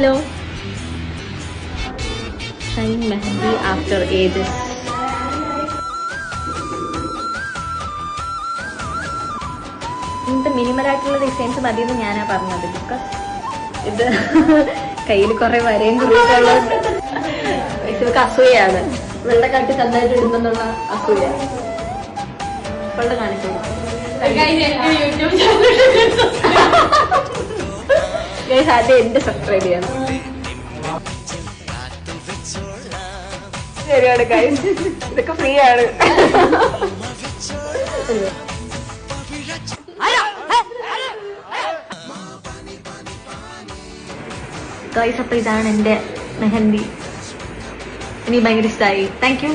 Hello. Shine mehndi after ages. ഇങ്ങനത്തെ മിനിമലായിട്ടുള്ള designs മതിയെന്ന് ഞാനാ പറഞ്ഞത്. ബിക്കോസ് ഇത് കയ്യിൽ കുറെ വരയും കുറിയുള്ളത് ഇതൊക്കെ അസൂയാണ്. വെള്ളക്കാട്ടി നന്നായിട്ട് ഇടുന്നെന്നുള്ള അസൂയ. വെള്ളം കാണിക്കുന്നു. ആദ്യം എന്റെ സബ്സ്ക്രൈബ് ചെയ്യണം. ശരിയാണ് ഗൈസ്, ഇതൊക്കെ ഫ്രീ ആണ്. ഗൈസ്, അപ്പൊ ഇതാണ് എന്റെ മെഹന്തി. എനിക്ക് ഭയങ്കര ഇഷ്ടമായി. Thank you.